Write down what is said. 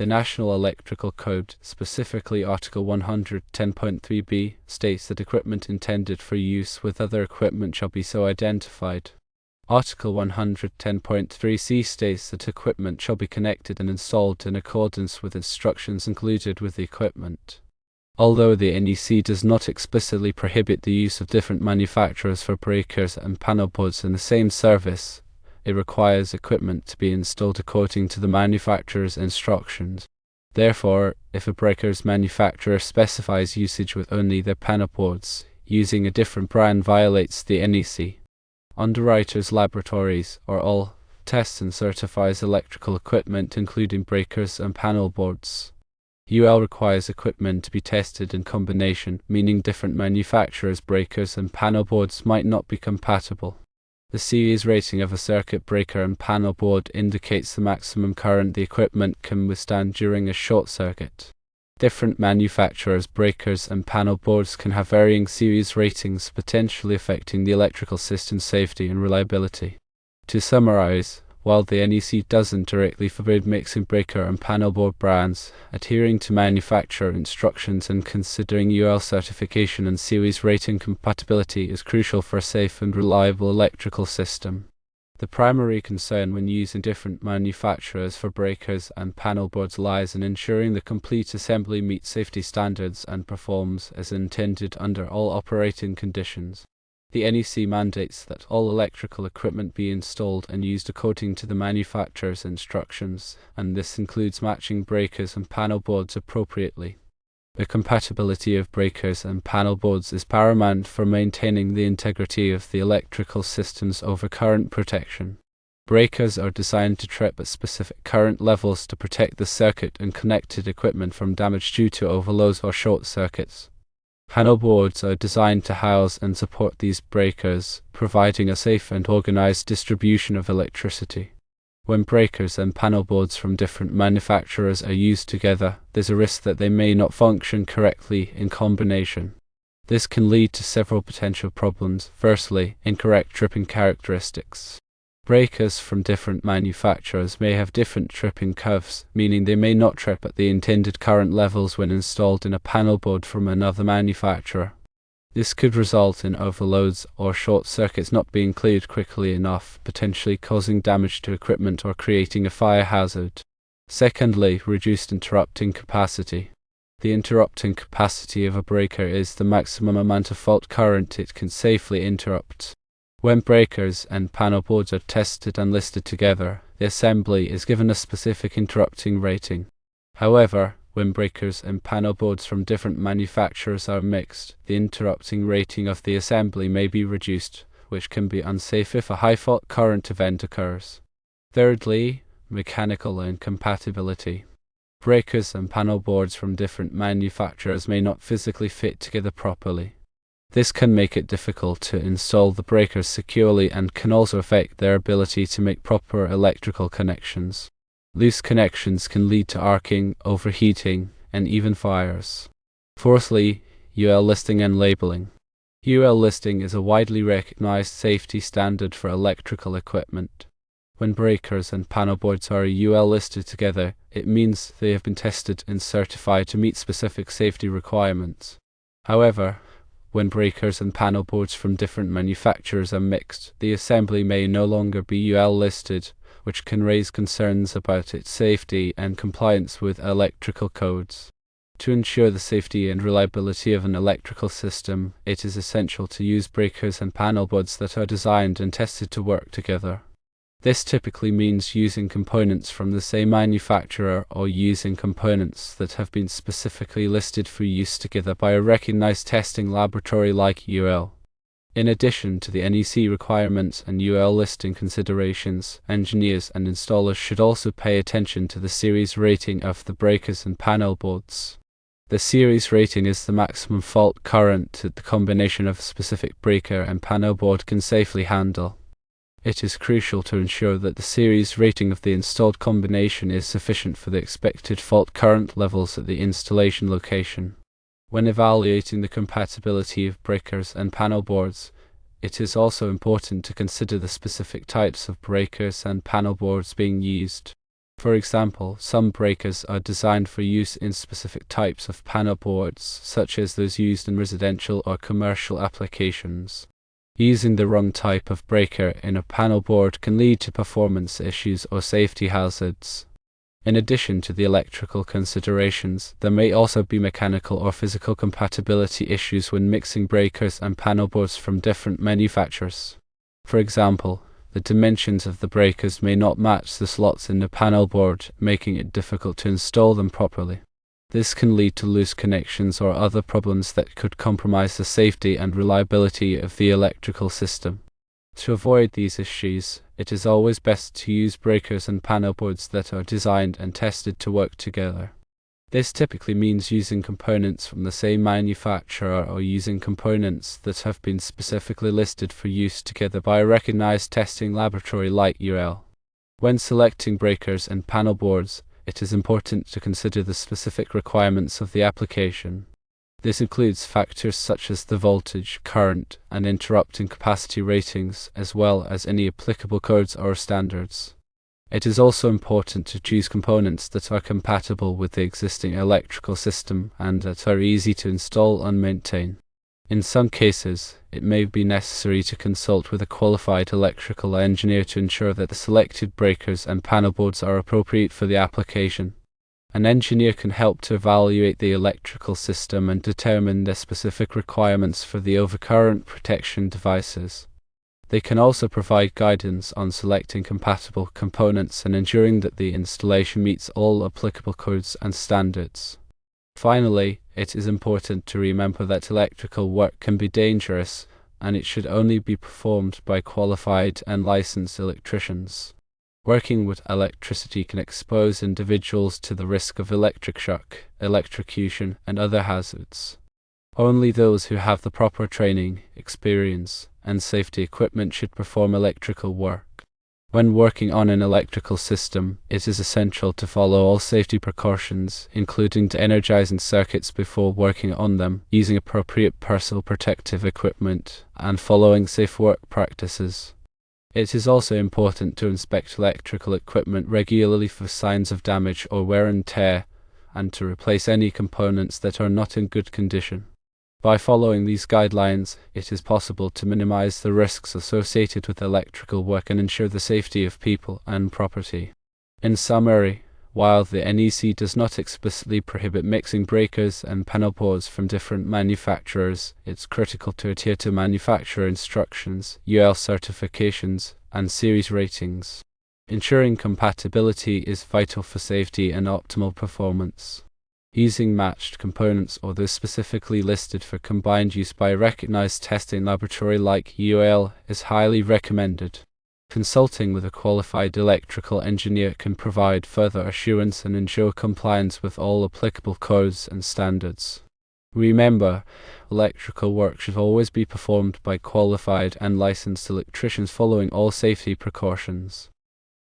The National Electrical Code, specifically Article 110.3b, states that equipment intended for use with other equipment shall be so identified. Article 110.3c states that equipment shall be connected and installed in accordance with instructions included with the equipment. Although the NEC does not explicitly prohibit the use of different manufacturers for breakers and panel boards in the same service, it requires equipment to be installed according to the manufacturer's instructions. Therefore, if a breaker's manufacturer specifies usage with only their panel boards, using a different brand violates the NEC. Underwriters Laboratories, or all, tests and certifies electrical equipment including breakers and panel boards. UL requires equipment to be tested in combination, meaning different manufacturers' breakers and panel boards might not be compatible. The series rating of a circuit breaker and panel board indicates the maximum current the equipment can withstand during a short circuit. Different manufacturers' breakers and panel boards can have varying series ratings, potentially affecting the electrical system's safety and reliability. To summarize, while the NEC doesn't directly forbid mixing breaker and panel board brands, adhering to manufacturer instructions and considering UL certification and series rating compatibility is crucial for a safe and reliable electrical system. The primary concern when using different manufacturers for breakers and panel boards lies in ensuring the complete assembly meets safety standards and performs as intended under all operating conditions. The NEC mandates that all electrical equipment be installed and used according to the manufacturer's instructions, and this includes matching breakers and panel boards appropriately. The compatibility of breakers and panel boards is paramount for maintaining the integrity of the electrical systems over current protection. Breakers are designed to trip at specific current levels to protect the circuit and connected equipment from damage due to overloads or short circuits. Panel boards are designed to house and support these breakers, providing a safe and organized distribution of electricity. When breakers and panel boards from different manufacturers are used together, there's a risk that they may not function correctly in combination. This can lead to several potential problems. Firstly, incorrect tripping characteristics. Breakers from different manufacturers may have different tripping curves, meaning they may not trip at the intended current levels when installed in a panel board from another manufacturer. This could result in overloads or short circuits not being cleared quickly enough, potentially causing damage to equipment or creating a fire hazard. Secondly, reduced interrupting capacity. The interrupting capacity of a breaker is the maximum amount of fault current it can safely interrupt. When breakers and panel boards are tested and listed together, the assembly is given a specific interrupting rating. However, when breakers and panel boards from different manufacturers are mixed, the interrupting rating of the assembly may be reduced, which can be unsafe if a high fault current event occurs. Thirdly, mechanical incompatibility. Breakers and panel boards from different manufacturers may not physically fit together properly. This can make it difficult to install the breakers securely and can also affect their ability to make proper electrical connections. Loose connections can lead to arcing, overheating, and even fires. Fourthly, UL listing and labeling. UL listing is a widely recognized safety standard for electrical equipment. When breakers and panel boards are UL listed together, it means they have been tested and certified to meet specific safety requirements. However, when breakers and panel boards from different manufacturers are mixed, the assembly may no longer be UL listed, which can raise concerns about its safety and compliance with electrical codes. To ensure the safety and reliability of an electrical system, it is essential to use breakers and panel boards that are designed and tested to work together. This typically means using components from the same manufacturer or using components that have been specifically listed for use together by a recognized testing laboratory like UL. In addition to the NEC requirements and UL listing considerations, engineers and installers should also pay attention to the series rating of the breakers and panel boards. The series rating is the maximum fault current that the combination of a specific breaker and panel board can safely handle. It is crucial to ensure that the series rating of the installed combination is sufficient for the expected fault current levels at the installation location. When evaluating the compatibility of breakers and panel boards, it is also important to consider the specific types of breakers and panel boards being used. For example, some breakers are designed for use in specific types of panel boards, such as those used in residential or commercial applications. Using the wrong type of breaker in a panel board can lead to performance issues or safety hazards. In addition to the electrical considerations, there may also be mechanical or physical compatibility issues when mixing breakers and panel boards from different manufacturers. For example, the dimensions of the breakers may not match the slots in the panel board, making it difficult to install them properly. This can lead to loose connections or other problems that could compromise the safety and reliability of the electrical system. To avoid these issues, it is always best to use breakers and panel boards that are designed and tested to work together. This typically means using components from the same manufacturer or using components that have been specifically listed for use together by a recognized testing laboratory like UL. When selecting breakers and panel boards, it is important to consider the specific requirements of the application. This includes factors such as the voltage, current, and interrupting capacity ratings, as well as any applicable codes or standards. It is also important to choose components that are compatible with the existing electrical system and that are easy to install and maintain. In some cases, it may be necessary to consult with a qualified electrical engineer to ensure that the selected breakers and panel boards are appropriate for the application. An engineer can help to evaluate the electrical system and determine the specific requirements for the overcurrent protection devices. They can also provide guidance on selecting compatible components and ensuring that the installation meets all applicable codes and standards. Finally, it is important to remember that electrical work can be dangerous, and it should only be performed by qualified and licensed electricians. Working with electricity can expose individuals to the risk of electric shock, electrocution, and other hazards. Only those who have the proper training, experience, and safety equipment should perform electrical work. When working on an electrical system, it is essential to follow all safety precautions, including de-energizing circuits before working on them, using appropriate personal protective equipment, and following safe work practices. It is also important to inspect electrical equipment regularly for signs of damage or wear and tear, and to replace any components that are not in good condition. By following these guidelines, it is possible to minimize the risks associated with electrical work and ensure the safety of people and property. In summary, while the NEC does not explicitly prohibit mixing breakers and panel boards from different manufacturers, it's critical to adhere to manufacturer instructions, UL certifications, and series ratings. Ensuring compatibility is vital for safety and optimal performance. Using matched components or those specifically listed for combined use by a recognized testing laboratory like UL is highly recommended. Consulting with a qualified electrical engineer can provide further assurance and ensure compliance with all applicable codes and standards. Remember, electrical work should always be performed by qualified and licensed electricians following all safety precautions.